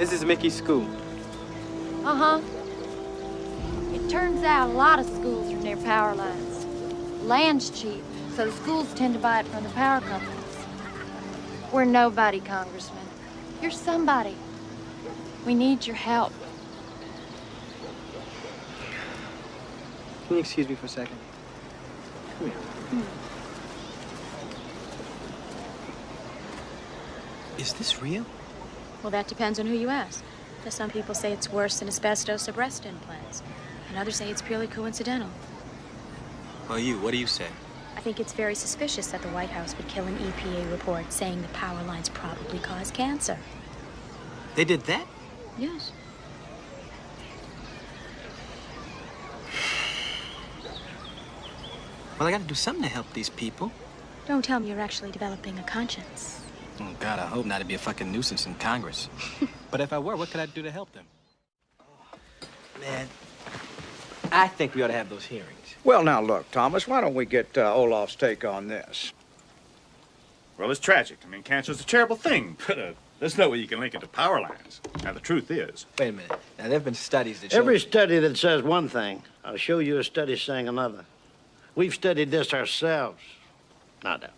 This is Mickey's school. Uh-huh. It turns out a lot of schools are near power lines. Land's cheap, so the schools tend to buy it from the power companies. We're nobody, Congressman. You're somebody. We need your help. Can you excuse me for a second? Come here. Is this real? Well, that depends on who you ask. Because some people say it's worse than asbestos or breast implants. And others say it's purely coincidental. Well, what do you say? I think it's very suspicious that the White House would kill an EPA report saying the power lines probably cause cancer. They did that? Yes. Well, I gotta do something to help these people. Don't tell me you're actually developing a conscience. Oh, God, I hope not to be a fucking nuisance in Congress. But if I were, what could I do to help them? Man, I think we ought to have those hearings. Well, now, look, Thomas, why don't we get Olaf's take on this? Well, it's tragic. I mean, cancer's a terrible thing, but there's no way you can link it to power lines. Now, the truth is... Wait a minute. Now, there have been studies that show... Every study that says one thing, I'll show you a study saying another. We've studied this ourselves. Not doubt.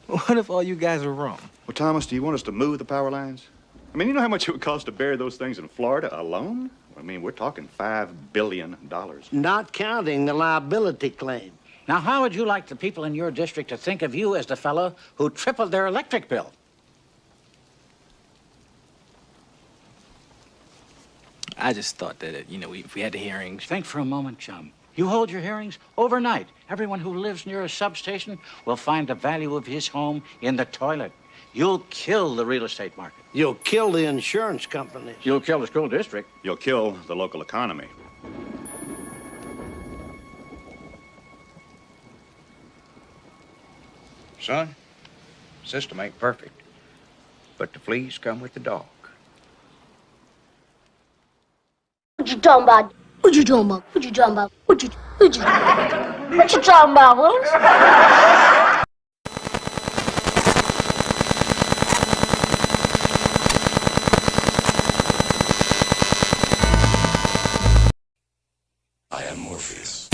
What if all you guys are wrong? Well, Thomas, do you want us to move the power lines? I mean, you know how much it would cost to bury those things in Florida alone? I mean, we're talking $5 billion. Not counting the liability claims. Now, how would you like the people in your district to think of you as the fellow who tripled their electric bill? I just thought that, if we had the hearings... Think for a moment, chum. You hold your hearings overnight. Everyone who lives near a substation will find the value of his home in the toilet. You'll kill the real estate market. You'll kill the insurance companies. You'll kill the school district. You'll kill the local economy. Son, system ain't perfect, but the fleas come with the dog. What you talking about? What you talking about? What you talking about? What you talking about, Willis? I am Morpheus.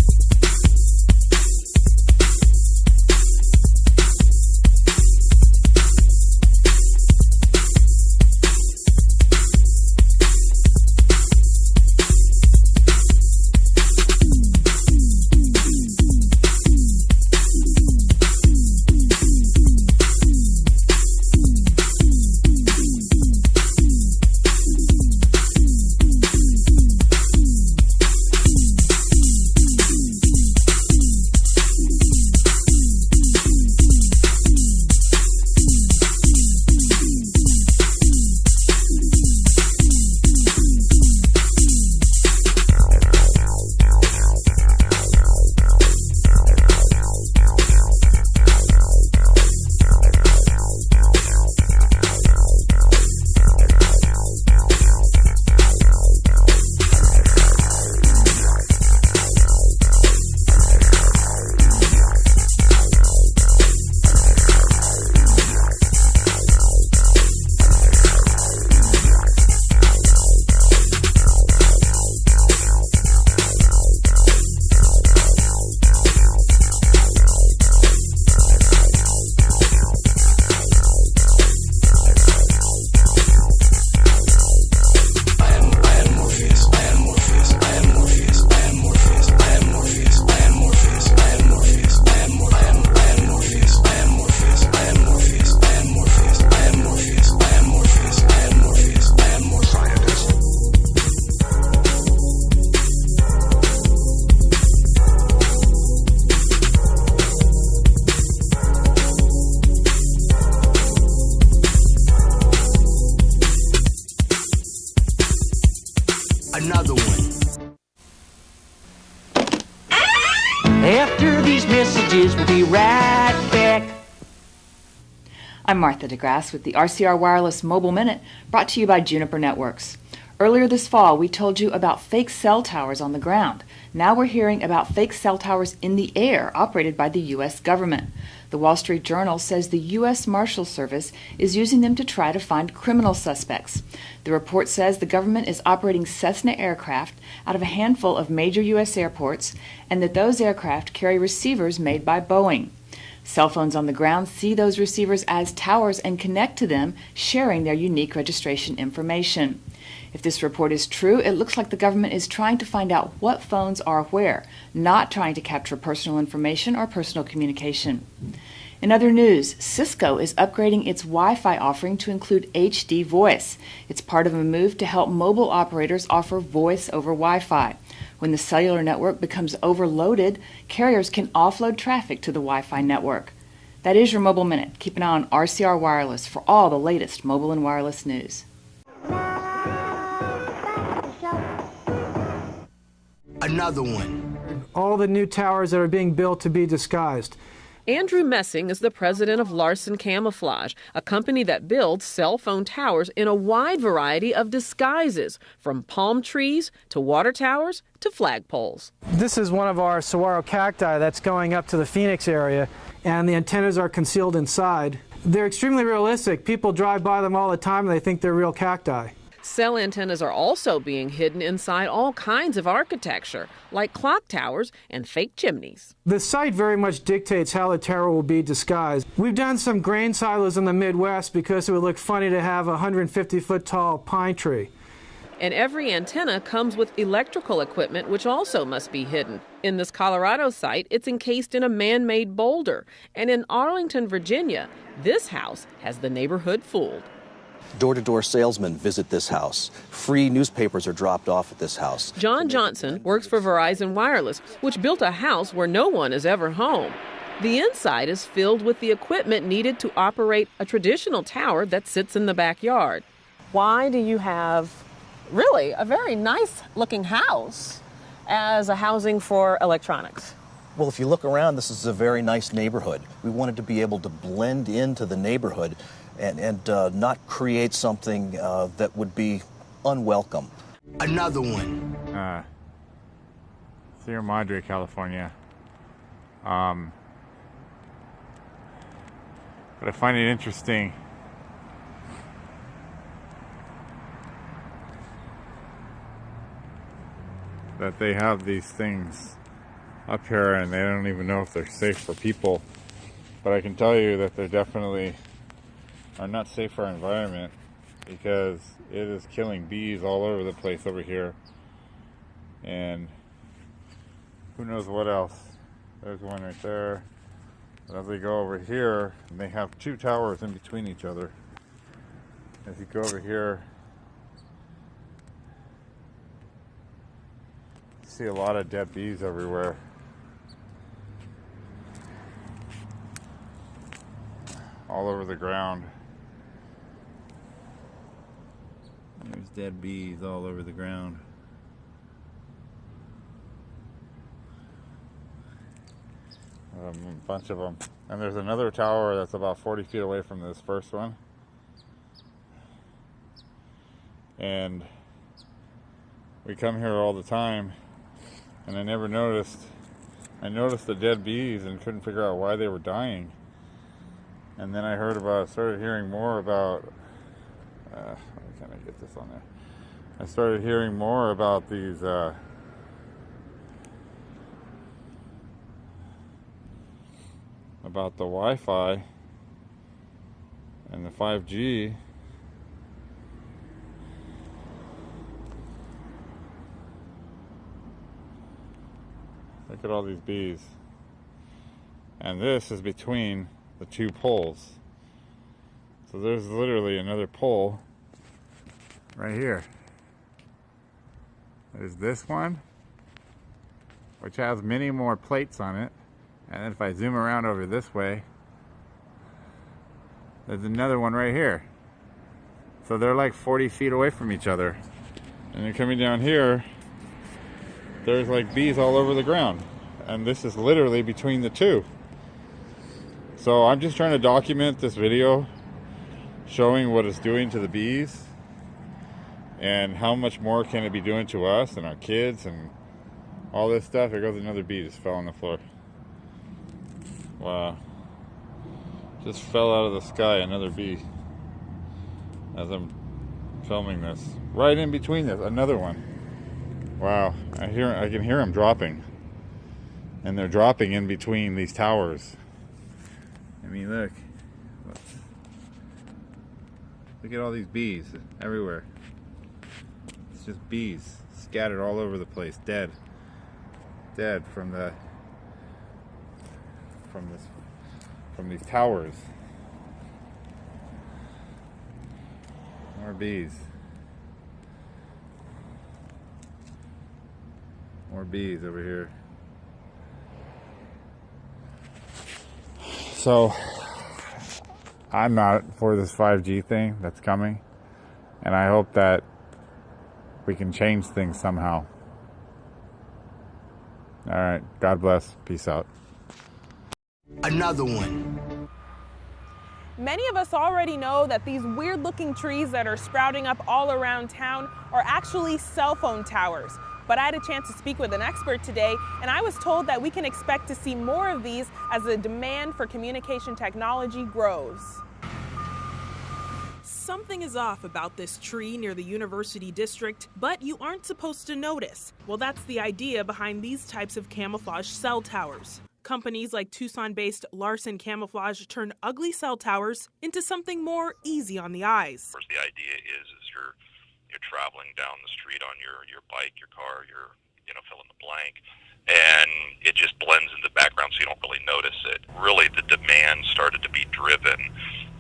Another one. After these messages, we'll be right back. I'm Martha DeGrasse with the RCR Wireless Mobile Minute, brought to you by Juniper Networks. Earlier this fall, we told you about fake cell towers on the ground. Now we're hearing about fake cell towers in the air operated by the U.S. government. The Wall Street Journal says the U.S. Marshal Service is using them to try to find criminal suspects. The report says the government is operating Cessna aircraft out of a handful of major U.S. airports and that those aircraft carry receivers made by Boeing. Cell phones on the ground see those receivers as towers and connect to them, sharing their unique registration information. If this report is true, it looks like the government is trying to find out what phones are where, not trying to capture personal information or personal communication. In other news, Cisco is upgrading its Wi-Fi offering to include HD voice. It's part of a move to help mobile operators offer voice over Wi-Fi. When the cellular network becomes overloaded, carriers can offload traffic to the Wi-Fi network. That is your Mobile Minute. Keep an eye on RCR Wireless for all the latest mobile and wireless news. Another one. All the new towers that are being built to be disguised. Andrew Messing is the president of Larson Camouflage, a company that builds cell phone towers in a wide variety of disguises, from palm trees to water towers to flagpoles. This is one of our saguaro cacti that's going up to the Phoenix area, and the antennas are concealed inside. They're extremely realistic. People drive by them all the time and they think they're real cacti. Cell antennas are also being hidden inside all kinds of architecture, like clock towers and fake chimneys. The site very much dictates how the tower will be disguised. We've done some grain silos in the Midwest because it would look funny to have a 150-foot tall pine tree. And every antenna comes with electrical equipment, which also must be hidden. In this Colorado site, it's encased in a man-made boulder. And in Arlington, Virginia, this house has the neighborhood fooled. Door-to-door salesmen visit this house. Free newspapers are dropped off at this house. John Johnson works for Verizon Wireless, which built a house where no one is ever home. The inside is filled with the equipment needed to operate a traditional tower that sits in the backyard. Why do you have really a very nice-looking house as a housing for electronics? Well, if you look around, this is a very nice neighborhood. We wanted to be able to blend into the neighborhood and not create something that would be unwelcome. Another one. Sierra Madre, California. But I find it interesting that they have these things up here and they don't even know if they're safe for people. But I can tell you that they're definitely are not safe for our environment, because it is killing bees all over the place over here, and who knows what else. There's one right there. But as we go over here, and they have two towers in between each other. As you go over here, you see a lot of dead bees everywhere. All over the ground. There's dead bees all over the ground. A bunch of them. And there's another tower that's about 40 feet away from this first one. And we come here all the time, and I never noticed. I noticed the dead bees and couldn't figure out why they were dying. And then I started hearing more about, how can I get this on there? I started hearing more about these, about the Wi-Fi and the 5G. Look at all these bees. And this is between the two poles. So there's literally another pole right here. There's this one, which has many more plates on it. And then if I zoom around over this way, there's another one right here. So they're like 40 feet away from each other. And then coming down here, there's like bees all over the ground. And this is literally between the two. So I'm just trying to document this video showing what it's doing to the bees. And how much more can it be doing to us and our kids and all this stuff? Here goes another bee, just fell on the floor. Wow. Just fell out of the sky, another bee. As I'm filming this. Right in between this, another one. Wow, I can hear them dropping. And they're dropping in between these towers. I mean, look. Look at all these bees everywhere. It's just bees scattered all over the place, dead. Dead from these towers. More bees. More bees over here. So, I'm not for this 5G thing that's coming, and I hope that we can change things somehow. All right, God bless. Peace out. Another one. Many of us already know that these weird-looking trees that are sprouting up all around town are actually cell phone towers. But I had a chance to speak with an expert today, and I was told that we can expect to see more of these as the demand for communication technology grows. Something is off about this tree near the University District, but you aren't supposed to notice. Well, that's the idea behind these types of camouflage cell towers. Companies like Tucson-based Larson Camouflage turn ugly cell towers into something more easy on the eyes. The idea is you're traveling down the street on your bike, your car, your fill in the blank, and it just blends in the background so you don't really notice it. Really, the demand started to be driven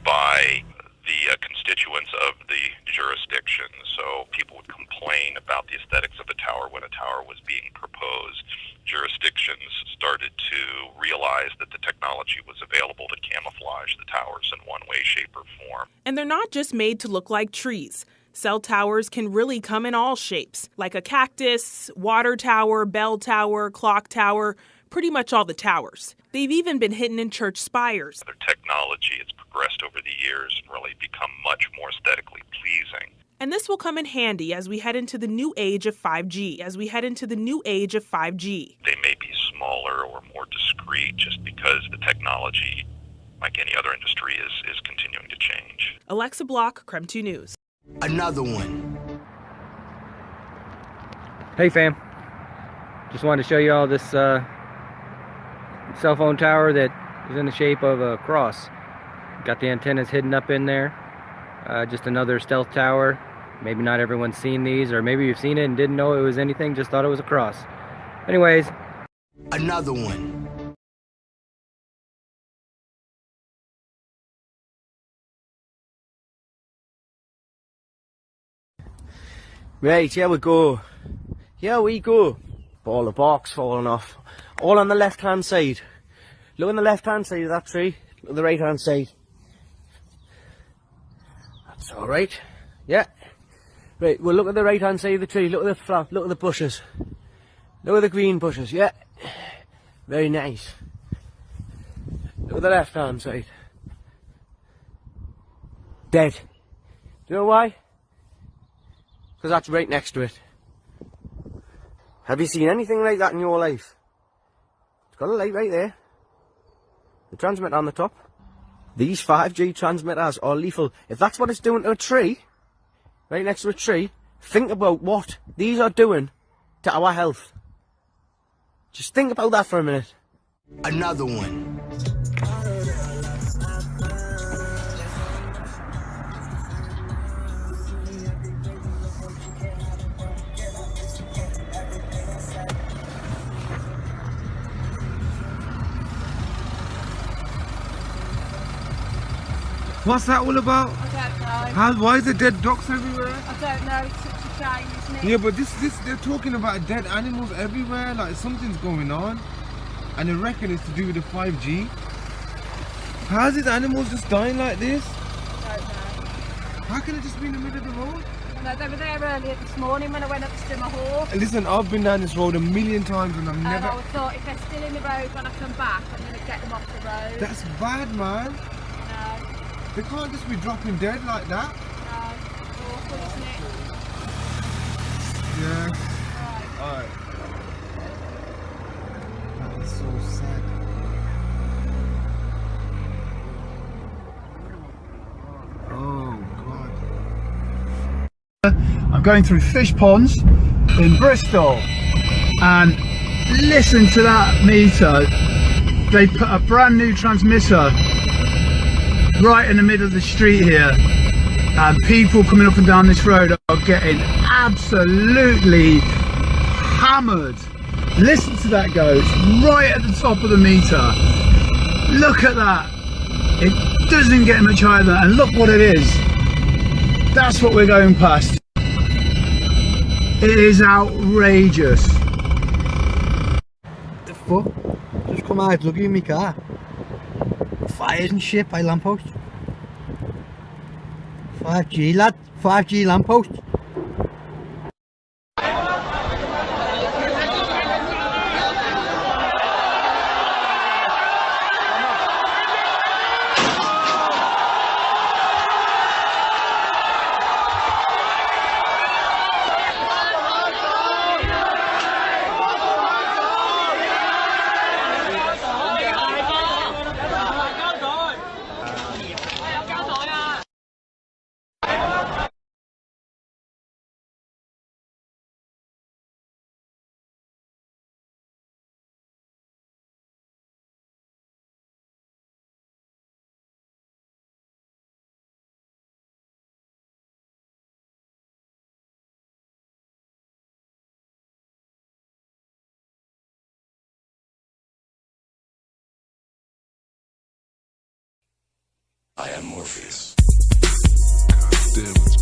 by the constituents of the jurisdiction. So people would complain about the aesthetics of a tower when a tower was being proposed. Jurisdictions started to realize that the technology was available to camouflage the towers in one way, shape, or form. And they're not just made to look like trees. Cell towers can really come in all shapes, like a cactus, water tower, bell tower, clock tower, pretty much all the towers. They've even been hidden in church spires. Their technology has progressed over the years and really become much more aesthetically pleasing. And this will come in handy as we head into the new age of 5G, They may be smaller or more discreet just because the technology, like any other industry, is continuing to change. Alexa Block, KREM 2 News. Another one. Hey fam, just wanted to show you all this cell phone tower that is in the shape of a cross. Got the antennas hidden up in there. Just another stealth tower. Maybe not everyone's seen these, or maybe you've seen it and didn't know it was anything, just thought it was a cross. Anyways. Another one. Right, here we go. Here we go. Ball of bark's falling off. All on the left-hand side. Look on the left-hand side of that tree. Look at the right-hand side. That's alright. Yeah. Right, well look at the right-hand side of the tree. Look at the flower. Look at the bushes. Look at the green bushes. Yeah. Very nice. Look at the left-hand side. Dead. Do you know why? Because that's right next to it. Have you seen anything like that in your life? It's got a light right there. The transmitter on the top. These 5G transmitters are lethal. If that's what it's doing to a tree, right next to a tree, think about what these are doing to our health. Just think about that for a minute. Another one. What's that all about? I don't know. Why is there dead ducks everywhere? I don't know, it's such a shame, isn't it? Yeah, but they're talking about dead animals everywhere, like something's going on. And they reckon it's to do with the 5G. How is it animals just dying like this? I don't know. How can it just be in the middle of the road? No, they were there earlier this morning when I went up to swim a horse. Listen, I've been down this road a million times and I've never... And I thought if they're still in the road when I come back, I'm going to get them off the road. That's bad, man. No. They can't just be dropping dead like that. No, it's awful, isn't it? Yeah. Alright. That is so sad. Oh God. I'm going through fish ponds in Bristol, and listen to that meter. They put a brand new transmitter right in the middle of the street here, and people coming up and down this road are getting absolutely hammered. Listen to that, go. It's right at the top of the meter. Look at that. It doesn't get much higher than that, and look what it is. That's what we're going past. It is outrageous. The fuck? Just come out looking in my car. Fires and shit by lamppost. 5G lad, 5G lamppost. I am Morpheus. God damn it.